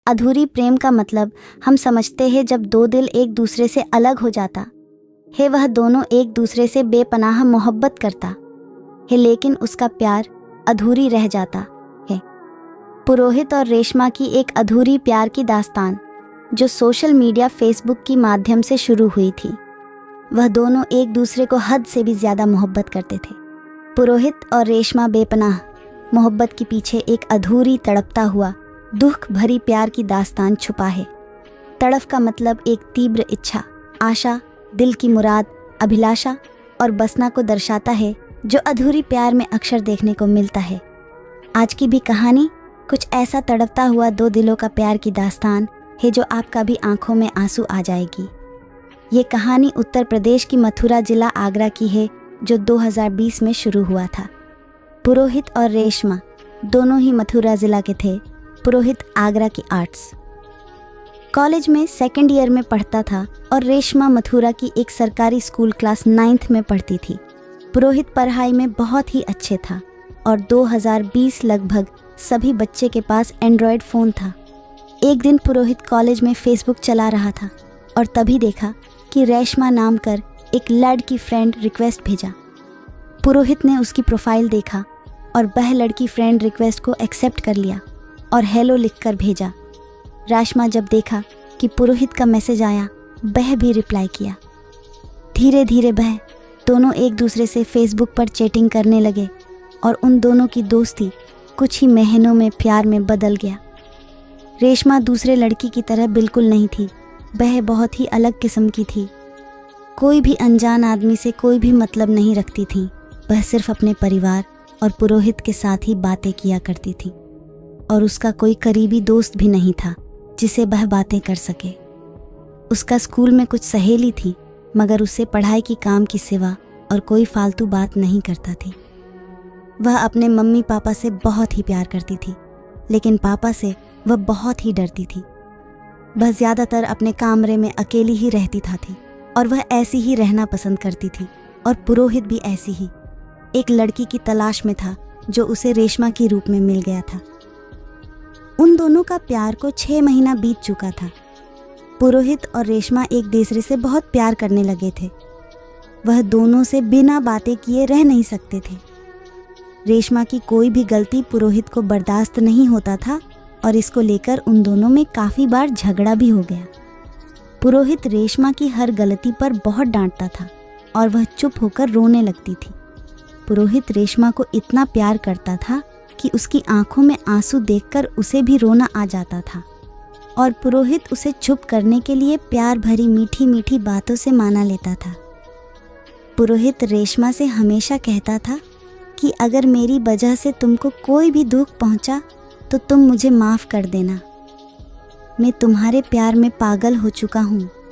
अधूरी प्रेम का मतलब हम समझते हैं जब दो दिल एक दूसरे से अलग हो जाता है, वह दोनों एक दूसरे से बेपनाह मोहब्बत करता है लेकिन उसका प्यार अधूरी रह जाता है। पुरोहित और रेशमा की एक अधूरी प्यार की दास्तान जो सोशल मीडिया फेसबुक की माध्यम से शुरू हुई थी। वह दोनों एक दूसरे को हद से भी ज़्यादा मोहब्बत करते थे। पुरोहित और रेशमा बेपनाह मोहब्बत के पीछे एक अधूरी तड़पता हुआ दुख भरी प्यार की दास्तान छुपा है। तड़फ का मतलब एक तीव्र इच्छा, आशा, दिल की मुराद, अभिलाषा और बसना को दर्शाता है जो अधूरी प्यार में अक्सर देखने को मिलता है। आज की भी कहानी कुछ ऐसा तड़पता हुआ दो दिलों का प्यार की दास्तान है जो आपका भी आंखों में आंसू आ जाएगी। ये कहानी उत्तर प्रदेश की मथुरा जिला आगरा की है जो 2020 में शुरू हुआ था। पुरोहित और रेशमा दोनों ही मथुरा जिला के थे। पुरोहित आगरा की आर्ट्स कॉलेज में सेकेंड ईयर में पढ़ता था और रेशमा मथुरा की एक सरकारी स्कूल क्लास 9th में पढ़ती थी। पुरोहित पढ़ाई में बहुत ही अच्छे था और 2020 लगभग सभी बच्चे के पास एंड्रॉयड फ़ोन था। एक दिन पुरोहित कॉलेज में फेसबुक चला रहा था और तभी देखा कि रेशमा नाम कर एक लड़की फ्रेंड रिक्वेस्ट भेजा। पुरोहित ने उसकी प्रोफाइल देखा और वह लड़की फ्रेंड रिक्वेस्ट को एक्सेप्ट कर लिया और हेलो लिखकर भेजा। रेशमा जब देखा कि पुरोहित का मैसेज आया, वह भी रिप्लाई किया। धीरे धीरे वह दोनों एक दूसरे से फेसबुक पर चैटिंग करने लगे और उन दोनों की दोस्ती कुछ ही महीनों में प्यार में बदल गया। रेशमा दूसरे लड़की की तरह बिल्कुल नहीं थी, वह बहुत ही अलग किस्म की थी। कोई भी अनजान आदमी से कोई भी मतलब नहीं रखती थी। वह सिर्फ अपने परिवार और पुरोहित के साथ ही बातें किया करती थी और उसका कोई करीबी दोस्त भी नहीं था जिसे वह बातें कर सके। उसका स्कूल में कुछ सहेली थी मगर उससे पढ़ाई की काम की सिवा और कोई फालतू बात नहीं करता थी। वह अपने मम्मी पापा से बहुत ही प्यार करती थी लेकिन पापा से वह बहुत ही डरती थी। वह ज़्यादातर अपने कमरे में अकेली ही रहती थी और वह ऐसी ही रहना पसंद करती थी और पुरोहित भी ऐसी ही एक लड़की की तलाश में था जो उसे रेशमा के रूप में मिल गया था। उन दोनों का प्यार को 6 महीना बीत चुका था। पुरोहित और रेशमा एक दूसरे से बहुत प्यार करने लगे थे। वह दोनों से बिना बातें किए रह नहीं सकते थे। रेशमा की कोई भी गलती पुरोहित को बर्दाश्त नहीं होता था और इसको लेकर उन दोनों में काफ़ी बार झगड़ा भी हो गया। पुरोहित रेशमा की हर गलती पर बहुत डांटता था और वह चुप होकर रोने लगती थी। पुरोहित रेशमा को इतना प्यार करता था कि उसकी आंखों में आंसू देखकर उसे भी रोना आ जाता था और पुरोहित उसे चुप करने के लिए प्यार भरी मीठी मीठी बातों से माना लेता था। पुरोहित रेशमा से हमेशा कहता था कि अगर मेरी वजह से तुमको कोई भी दुख पहुंचा तो तुम मुझे माफ़ कर देना। मैं तुम्हारे प्यार में पागल हो चुका हूँ।